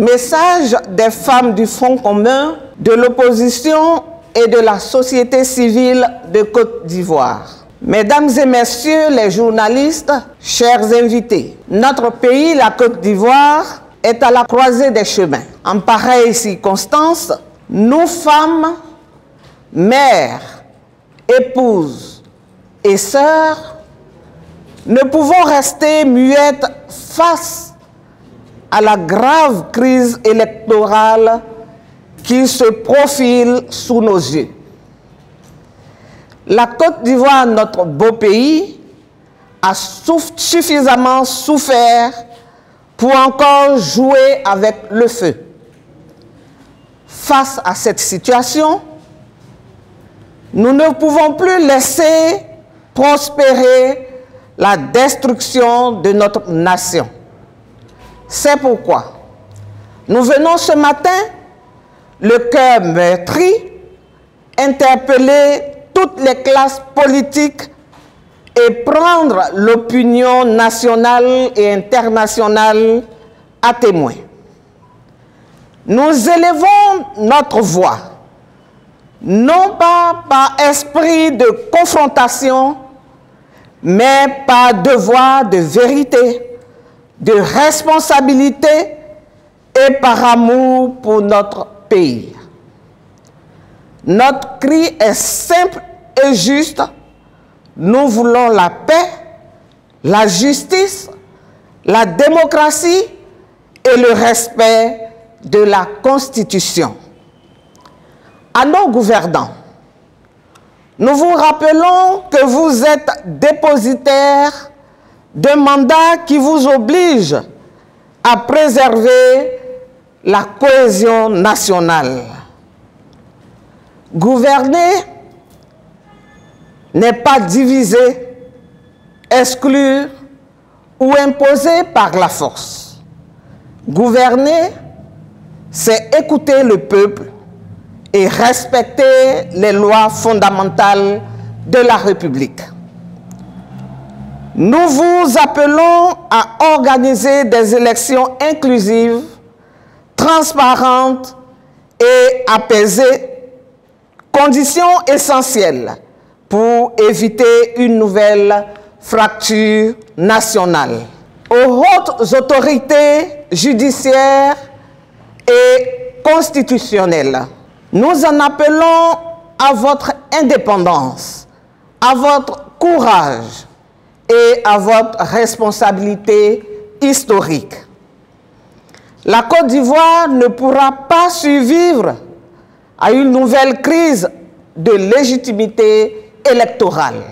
Message des femmes du Front commun, de l'opposition et de la société civile de Côte d'Ivoire. Mesdames et messieurs les journalistes, chers invités, notre pays, la Côte d'Ivoire, est à la croisée des chemins. En pareille circonstance, nous femmes, mères, épouses et sœurs, ne pouvons rester muettes face à la grave crise électorale qui se profile sous nos yeux. La Côte d'Ivoire, notre beau pays, a suffisamment souffert pour encore jouer avec le feu. Face à cette situation, nous ne pouvons plus laisser prospérer la destruction de notre nation. C'est pourquoi nous venons ce matin, le cœur meurtri, interpeller toutes les classes politiques et prendre l'opinion nationale et internationale à témoin. Nous élevons notre voix, non pas par esprit de confrontation, mais par devoir de vérité, de responsabilité et par amour pour notre pays. Notre cri est simple et juste. Nous voulons la paix, la justice, la démocratie et le respect de la Constitution. À nos gouvernants, nous vous rappelons que vous êtes dépositaires d'un mandat qui vous oblige à préserver la cohésion nationale. Gouverner n'est pas diviser, exclure ou imposer par la force. Gouverner, c'est écouter le peuple et respecter les lois fondamentales de la République. Nous vous appelons à organiser des élections inclusives, transparentes et apaisées, condition essentielle pour éviter une nouvelle fracture nationale. Aux hautes autorités judiciaires et constitutionnelles, nous en appelons à votre indépendance, à votre courage et à votre responsabilité historique. La Côte d'Ivoire ne pourra pas survivre à une nouvelle crise de légitimité électorale.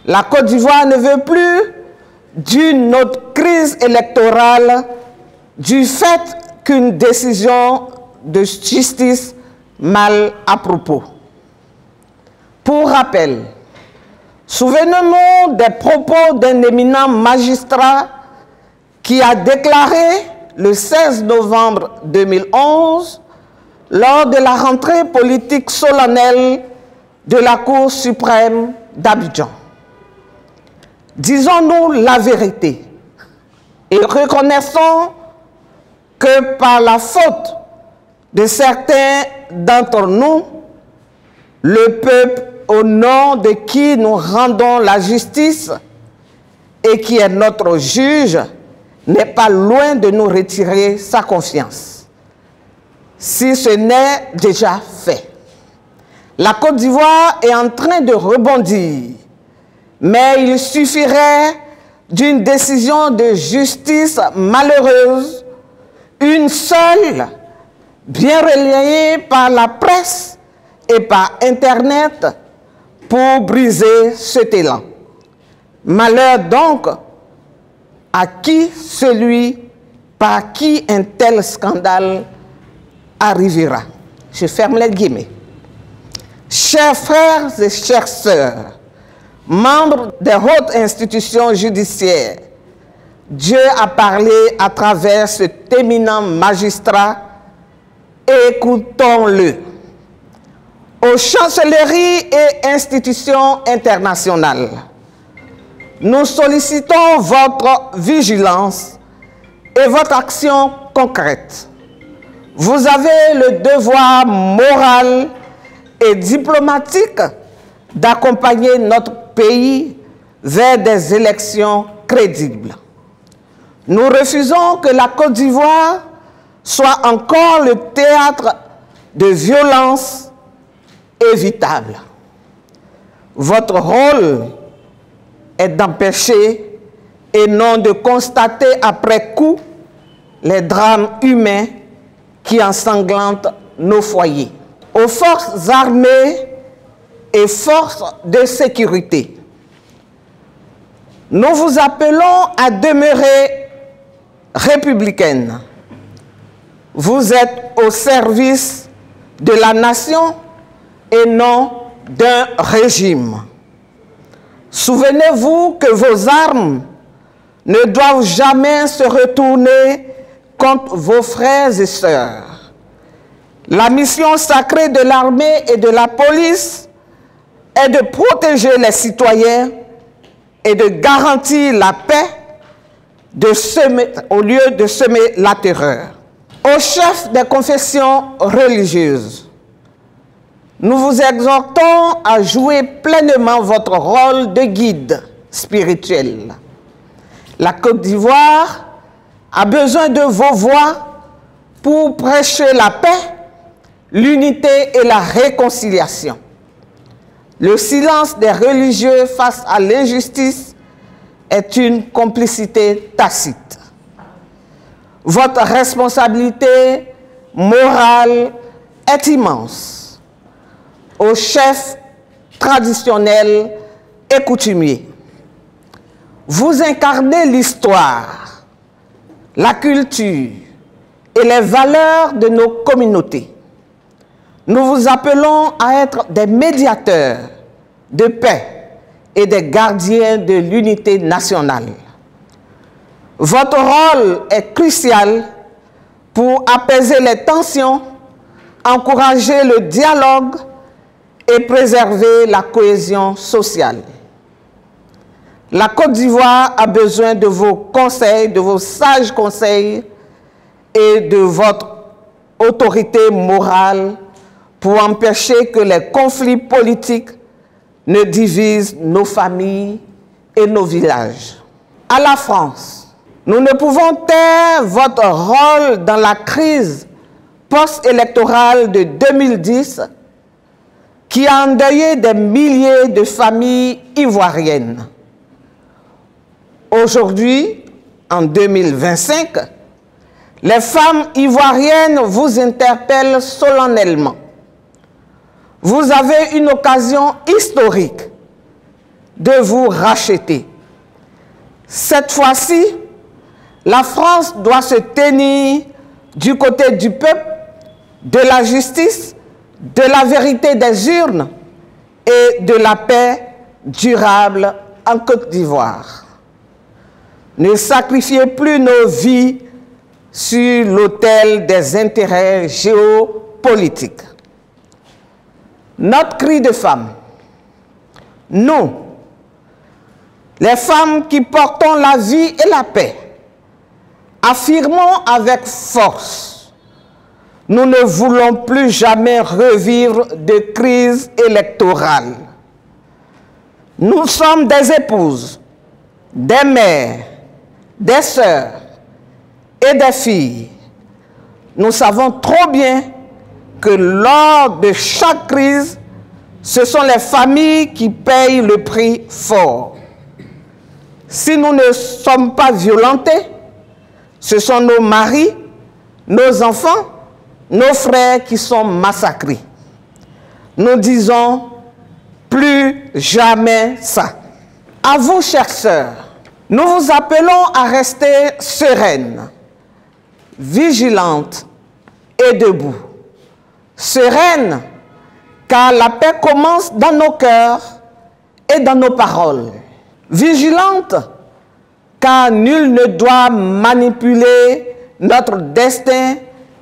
La Côte d'Ivoire ne veut plus d'une autre crise électorale du fait qu'une décision de justice mal à propos. Pour rappel, souvenons-nous des propos d'un éminent magistrat qui a déclaré le 16 novembre 2011 lors de la rentrée politique solennelle de la Cour suprême d'Abidjan. Disons-nous la vérité et reconnaissons que par la faute de certains d'entre nous, le peuple au nom de qui nous rendons la justice et qui est notre juge n'est pas loin de nous retirer sa confiance, si ce n'est déjà fait. La Côte d'Ivoire est en train de rebondir, mais il suffirait d'une décision de justice malheureuse, une seule, bien relayée par la presse et par Internet, pour briser cet élan. Malheur donc à qui celui par qui un tel scandale arrivera. Je ferme les guillemets. Chers frères et chères sœurs, membres des hautes institutions judiciaires, Dieu a parlé à travers cet éminent magistrat. Écoutons-le. Aux chancelleries et institutions internationales, nous sollicitons votre vigilance et votre action concrètes. Vous avez le devoir moral et diplomatique d'accompagner notre pays vers des élections crédibles. Nous refusons que la Côte d'Ivoire soit encore le théâtre de violences évitables. Votre rôle est d'empêcher et non de constater après coup les drames humains qui ensanglantent nos foyers. Aux forces armées et forces de sécurité, nous vous appelons à demeurer républicaines. Vous êtes au service de la nation et non d'un régime. Souvenez-vous que vos armes ne doivent jamais se retourner contre vos frères et sœurs. La mission sacrée de l'armée et de la police est de protéger les citoyens et de garantir la paix au lieu de semer la terreur. Aux chefs des confessions religieuses, nous vous exhortons à jouer pleinement votre rôle de guide spirituel. La Côte d'Ivoire a besoin de vos voix pour prêcher la paix, l'unité et la réconciliation. Le silence des religieux face à l'injustice est une complicité tacite. Votre responsabilité morale est immense. Aux chefs traditionnels et coutumiers, vous incarnez l'histoire, la culture et les valeurs de nos communautés. Nous vous appelons à être des médiateurs de paix et des gardiens de l'unité nationale. Votre rôle est crucial pour apaiser les tensions, encourager le dialogue et préserver la cohésion sociale. La Côte d'Ivoire a besoin de vos conseils, de vos sages conseils et de votre autorité morale pour empêcher que les conflits politiques ne divisent nos familles et nos villages. À la France, nous ne pouvons taire votre rôle dans la crise post-électorale de 2010 qui a endeuillé des milliers de familles ivoiriennes. Aujourd'hui, en 2025, les femmes ivoiriennes vous interpellent solennellement. Vous avez une occasion historique de vous racheter. Cette fois-ci, la France doit se tenir du côté du peuple, de la justice, de la vérité des urnes et de la paix durable en Côte d'Ivoire. Ne sacrifiez plus nos vies sur l'autel des intérêts géopolitiques. Notre cri de femmes, nous, les femmes qui portons la vie et la paix, affirmons avec force, nous ne voulons plus jamais revivre de crise électorale. Nous sommes des épouses, des mères, des sœurs et des filles. Nous savons trop bien que lors de chaque crise, ce sont les familles qui payent le prix fort. Si nous ne sommes pas violentés, ce sont nos maris, nos enfants, nos frères qui sont massacrés. Nous disons plus jamais ça. À vous, chères sœurs, nous vous appelons à rester sereines, vigilantes et debout. Sereines, car la paix commence dans nos cœurs et dans nos paroles. Vigilantes, car nul ne doit manipuler notre destin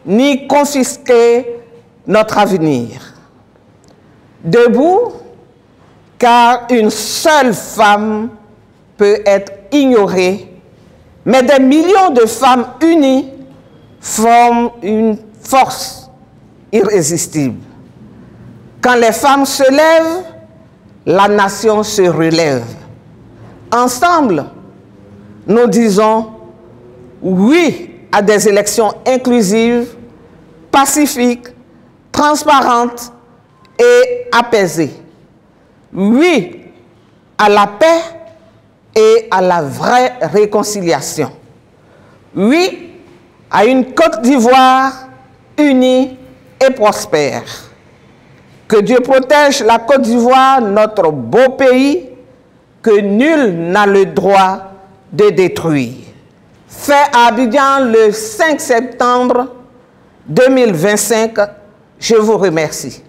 ni confisquer notre avenir. Debout, car une seule femme peut être ignorée, mais des millions de femmes unies forment une force irrésistible. Quand les femmes se lèvent, la nation se relève. Ensemble, nous disons oui à des élections inclusives, pacifiques, transparentes et apaisées. Oui à la paix et à la vraie réconciliation. Oui à une Côte d'Ivoire unie et prospère. Que Dieu protège la Côte d'Ivoire, notre beau pays, que nul n'a le droit de détruire. Fait à Abidjan le 5 septembre 2025, je vous remercie.